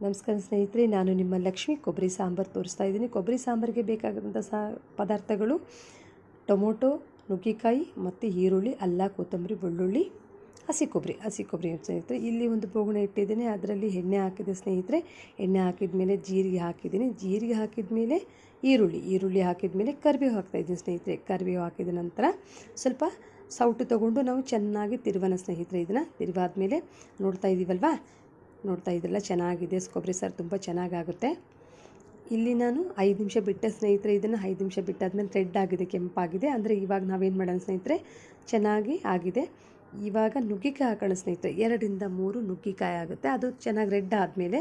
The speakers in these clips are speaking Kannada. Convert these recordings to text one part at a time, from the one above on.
ನಮಸ್ಕಾರ ಸ್ನೇಹಿತರೆ, ನಾನು ನಿಮ್ಮ ಲಕ್ಷ್ಮಿ. ಕೊಬ್ಬರಿ ಸಾಂಬಾರು ತೋರಿಸ್ತಾ ಇದ್ದೀನಿ. ಕೊಬ್ಬರಿ ಸಾಂಬಾರಿಗೆ ಬೇಕಾದಂಥ ಪದಾರ್ಥಗಳು ಟೊಮೊಟೊ, ನುಗ್ಗೆಕಾಯಿ ಮತ್ತು ಈರುಳ್ಳಿ, ಅಲ್ಲ, ಕೊತ್ತಂಬರಿ, ಬೆಳ್ಳುಳ್ಳಿ, ಹಸಿ ಕೊಬ್ಬರಿ ಸ್ನೇಹಿತರೆ. ಇಲ್ಲಿ ಒಂದು ಬೋಗಣೆ ಇಟ್ಟಿದ್ದೀನಿ, ಅದರಲ್ಲಿ ಎಣ್ಣೆ ಹಾಕಿದೆ ಸ್ನೇಹಿತರೆ. ಎಣ್ಣೆ ಹಾಕಿದ ಮೇಲೆ ಜೀರಿಗೆ ಹಾಕಿದ್ದೀನಿ. ಜೀರಿಗೆ ಹಾಕಿದ ಮೇಲೆ ಈರುಳ್ಳಿ ಹಾಕಿದ ಮೇಲೆ ಕರಿಬೇವು ಹಾಕ್ತಾಯಿದ್ದೀನಿ ಸ್ನೇಹಿತರೆ. ಕರಿಬೇವು ಹಾಕಿದ ನಂತರ ಸ್ವಲ್ಪ ಸೌಟು ತೊಗೊಂಡು ನಾವು ಚೆನ್ನಾಗಿ ತಿರುವನ ಸ್ನೇಹಿತರೆ. ಇದನ್ನು ತಿರುವಾದ್ಮೇಲೆ ನೋಡ್ತಾ ಇದ್ದೀರಲ್ಲ, ಚೆನ್ನಾಗಿದೆ. ಕೊಬ್ಬರಿ ಸಾರು ತುಂಬ ಚೆನ್ನಾಗಾಗುತ್ತೆ. ಇಲ್ಲಿ ನಾನು 5 ನಿಮಿಷ ಬಿಟ್ಟೆ ಸ್ನೇಹಿತರೆ. ಇದನ್ನು 5 ನಿಮಿಷ ಬಿಟ್ಟಾದ್ಮೇಲೆ ರೆಡ್ ಆಗಿದೆ, ಕೆಂಪಾಗಿದೆ. ಅಂದರೆ ಇವಾಗ ನಾವೇನು ಮಾಡೋಣ ಸ್ನೇಹಿತರೆ, ಚೆನ್ನಾಗಿ ಆಗಿದೆ. ಇವಾಗ ನುಗ್ಗೆಕಾಯಿ ಹಾಕೋಣ ಸ್ನೇಹಿತರೆ. 2 ರಿಂದ 3 ನುಗ್ಗೆಕಾಯಿ ಆಗುತ್ತೆ. ಅದು ಚೆನ್ನಾಗಿ ರೆಡ್ ಆದಮೇಲೆ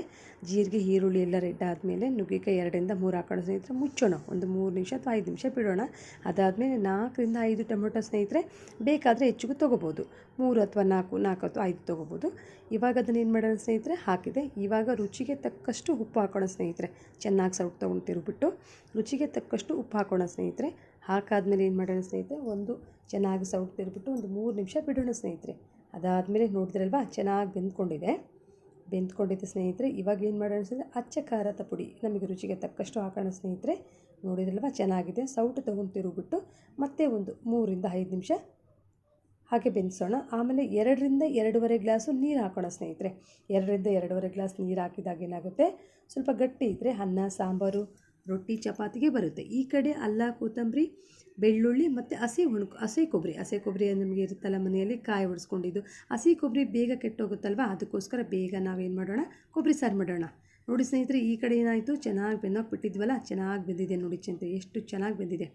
ಜೀರಿಗೆ, ಈರುಳ್ಳಿ ಎಲ್ಲ ರೆಡ್ ಆದಮೇಲೆ ನುಗ್ಗೆಕಾಯಿ 2 ರಿಂದ 3 ಹಾಕೋಣ ಸ್ನೇಹಿತರೆ. ಮುಚ್ಚೋಣ ಒಂದು 3 ನಿಮಿಷ ಅಥವಾ 5 ನಿಮಿಷ ಬಿಡೋಣ. ಅದಾದಮೇಲೆ 4 ರಿಂದ 5 ಟೊಮೆಟೊ ಸ್ನೇಹಿತರೆ. ಬೇಕಾದರೆ ಹೆಚ್ಚಿಗೂ ತೊಗೋಬೋದು. 3 ಅಥವಾ 4 ಅಥವಾ 5 ತೊಗೋಬೋದು. ಇವಾಗ ಅದನ್ನು ಏನು ಮಾಡೋಣ ಸ್ನೇಹಿತರೆ, ಹಾಕಿದೆ. ಇವಾಗ ರುಚಿಗೆ ತಕ್ಕಷ್ಟು ಉಪ್ಪು ಹಾಕೋಣ ಸ್ನೇಹಿತರೆ. ಚೆನ್ನಾಗಿ ಸೌಟ್ ತೊಗೊಂಡು ತಿರುಗಿಬಿಟ್ಟು ರುಚಿಗೆ ತಕ್ಕಷ್ಟು ಉಪ್ಪು ಹಾಕೋಣ ಸ್ನೇಹಿತರೆ. ಹಾಕಾದ್ಮೇಲೆ ಏನು ಮಾಡೋಣ ಸ್ನೇಹಿತರೆ, ಒಂದು ಚೆನ್ನಾಗಿ ಸೌಟ್ ತಿರುಗಿಬಿಟ್ಟು ಒಂದು 3 ನಿಮಿಷ ಬಿಡೋಣ ಸ್ನೇಹಿತರೆ. ಅದಾದಮೇಲೆ ನೋಡಿದ್ರಲ್ವಾ, ಚೆನ್ನಾಗಿ ಬೆಂದ್ಕೊಂಡಿದೆ ಸ್ನೇಹಿತರೆ. ಇವಾಗ ಏನು ಮಾಡೋಣ ಸ್ನೇಹಿತರೆ, ಅಚ್ಚ ಖಾರದ ಪುಡಿ ನಮಗೆ ರುಚಿಗೆ ತಕ್ಕಷ್ಟು ಹಾಕೋಣ ಸ್ನೇಹಿತರೆ. ನೋಡಿದ್ರಲ್ವಾ, ಚೆನ್ನಾಗಿದೆ. ಸೌಟು ತೊಗೊಂಡು ತಿರುಗಿಬಿಟ್ಟು ಮತ್ತೆ ಒಂದು 3 ರಿಂದ 5 ನಿಮಿಷ ಹಾಗೆ ಬೆಂದಿಸೋಣ. ಆಮೇಲೆ 2 ರಿಂದ 2.5 ಗ್ಲಾಸು ನೀರು ಹಾಕೋಣ ಸ್ನೇಹಿತರೆ. 2 ರಿಂದ 2.5 ಗ್ಲಾಸ್ ನೀರು ಹಾಕಿದಾಗ ಏನಾಗುತ್ತೆ, ಸ್ವಲ್ಪ ಗಟ್ಟಿ ಇದ್ದರೆ ಅನ್ನ, ಸಾಂಬಾರು, ರೊಟ್ಟಿ, ಚಪಾತಿಗೆ ಬರುತ್ತೆ. ಈ ಕಡೆ ಅಲ್ಲ, ಕೊತ್ತಂಬರಿ, ಬೆಳ್ಳುಳ್ಳಿ ಮತ್ತು ಹಸಿ ಕೊಬ್ಬರಿ ನಮಗೆ ಇರುತ್ತಲ್ಲ ಮನೆಯಲ್ಲಿ, ಕಾಯಿ ಒಡಿಸ್ಕೊಂಡಿದ್ದು. ಹಸಿ ಕೊಬ್ಬರಿ ಬೇಗ ಕೆಟ್ಟೋಗುತ್ತಲ್ವ, ಅದಕ್ಕೋಸ್ಕರ ಬೇಗ ನಾವೇನು ಮಾಡೋಣ, ಕೊಬ್ಬರಿ ಸಾರು ಮಾಡೋಣ. ನೋಡಿ ಸ್ನೇಹಿತರೆ, ಈ ಕಡೆ ಏನಾಯಿತು, ಚೆನ್ನಾಗಿ ಬಿಟ್ಟಿದ್ವಲ್ಲ, ಚೆನ್ನಾಗಿ ಬೆಂದಿದೆ ನೋಡಿ ಎಷ್ಟು ಚೆನ್ನಾಗಿ ಬೆಂದಿದೆ.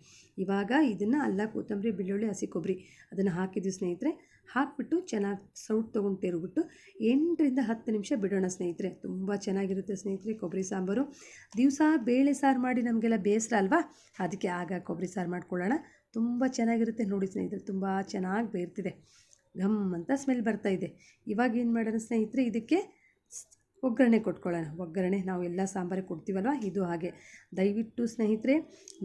ಇವಾಗ ಇದನ್ನು ಅಲ್ಲ, ಕೊತ್ತಂಬರಿ, ಬೆಳ್ಳುಳ್ಳಿ, ಹಸಿ ಕೊಬ್ಬರಿ ಅದನ್ನು ಹಾಕಿದ್ವಿ ಸ್ನೇಹಿತರೆ. ಹಾಕಿಬಿಟ್ಟು ಚೆನ್ನಾಗಿ ಸೌಟ್ ತೊಗೊಂಡು ತಿರುಗಿಬಿಟ್ಟು 8 ರಿಂದ 10 ನಿಮಿಷ ಬಿಡೋಣ ಸ್ನೇಹಿತರೆ. ತುಂಬ ಚೆನ್ನಾಗಿರುತ್ತೆ ಸ್ನೇಹಿತರೆ ಕೊಬ್ಬರಿ ಸಾಂಬಾರು. ದಿವಸ ಬೇಳೆ ಸಾರು ಮಾಡಿ ನಮಗೆಲ್ಲ ಬೇಸರ ಅಲ್ವಾ, ಅದಕ್ಕೆ ಆಗ ಕೊಬ್ಬರಿ ಸಾರು ಮಾಡ್ಕೊಳ್ಳೋಣ. ತುಂಬ ಚೆನ್ನಾಗಿರುತ್ತೆ ನೋಡಿ ಸ್ನೇಹಿತರೆ. ತುಂಬ ಚೆನ್ನಾಗಿ ಬೇರ್ತಿದೆ, ಘಮ್ ಅಂತ ಸ್ಮೆಲ್ ಬರ್ತಾಯಿದೆ. ಇವಾಗ ಏನು ಮಾಡೋಣ ಸ್ನೇಹಿತರೆ, ಇದಕ್ಕೆ ಒಗ್ಗರಣೆ ಕೊಟ್ಕೊಳ್ಳೋಣ. ಒಗ್ಗರಣೆ ನಾವು ಎಲ್ಲ ಸಾಂಬಾರಿಗೆ ಕೊಡ್ತೀವಲ್ವ, ಇದು ಹಾಗೆ. ದಯವಿಟ್ಟು ಸ್ನೇಹಿತರೆ,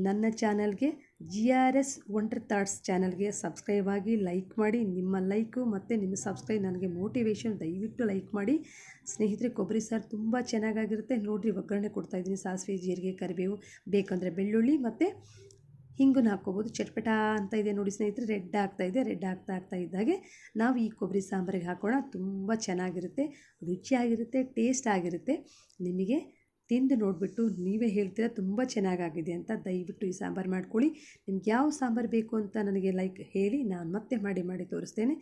ನನ್ನ ಚಾನಲ್ಗೆ GRS ವಂಡರ್ ಥಾಟ್ಸ್ ಚಾನಲ್ಗೆ ಸಬ್ಸ್ಕ್ರೈಬ್ ಆಗಿ, ಲೈಕ್ ಮಾಡಿ. ನಿಮ್ಮ ಲೈಕು ಮತ್ತು ನಿಮ್ಮ ಸಬ್ಸ್ಕ್ರೈಬ್ ನನಗೆ ಮೋಟಿವೇಶನ್. ದಯವಿಟ್ಟು ಲೈಕ್ ಮಾಡಿ ಸ್ನೇಹಿತರೆ. ಕೊಬ್ಬರಿ ಸಾರು ತುಂಬ ಚೆನ್ನಾಗಿರುತ್ತೆ. ನೋಡಿರಿ, ಒಗ್ಗರಣೆ ಕೊಡ್ತಾಯಿದ್ದೀನಿ. ಸಾಸಿವೆ, ಜೀರಿಗೆ, ಕರಿಬೇವು, ಬೇಕಂದರೆ ಬೆಳ್ಳುಳ್ಳಿ ಮತ್ತು ಹಿಂಗನ್ನು ಹಾಕ್ಕೋಬೋದು. ಚಟ್ಪಟ ಅಂತ ಇದೆ ನೋಡಿ ಸ್ನೇಹಿತರೆ, ರೆಡ್ ಆಗ್ತಾ ಇದ್ದಾಗೆ ನಾವು ಈ ಕೊಬ್ಬರಿ ಸಾಂಬಾರಿಗೆ ಹಾಕೋಣ. ತುಂಬ ಚೆನ್ನಾಗಿರುತ್ತೆ, ರುಚಿಯಾಗಿರುತ್ತೆ, ಟೇಸ್ಟ್ ಆಗಿರುತ್ತೆ. ನಿಮಗೆ ತಿಂದು ನೋಡಿಬಿಟ್ಟು ನೀವೇ ಹೇಳ್ತೀರಾ ತುಂಬ ಚೆನ್ನಾಗಾಗಿದೆ ಅಂತ. ದಯವಿಟ್ಟು ಈ ಸಾಂಬಾರು ಮಾಡ್ಕೊಳ್ಳಿ. ನಿಮ್ಗೆ ಯಾವ ಸಾಂಬಾರು ಬೇಕು ಅಂತ ನನಗೆ ಹೇಳಿ, ನಾನು ಮತ್ತೆ ಮಾಡಿ ತೋರಿಸ್ತೇನೆ.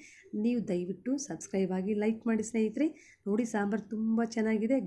ನೀವು ದಯವಿಟ್ಟು ಸಬ್ಸ್ಕ್ರೈಬ್ ಆಗಿ, ಲೈಕ್ ಮಾಡಿ ಸ್ನೇಹಿತರೆ. ನೋಡಿ, ಸಾಂಬಾರು ತುಂಬ ಚೆನ್ನಾಗಿದೆ.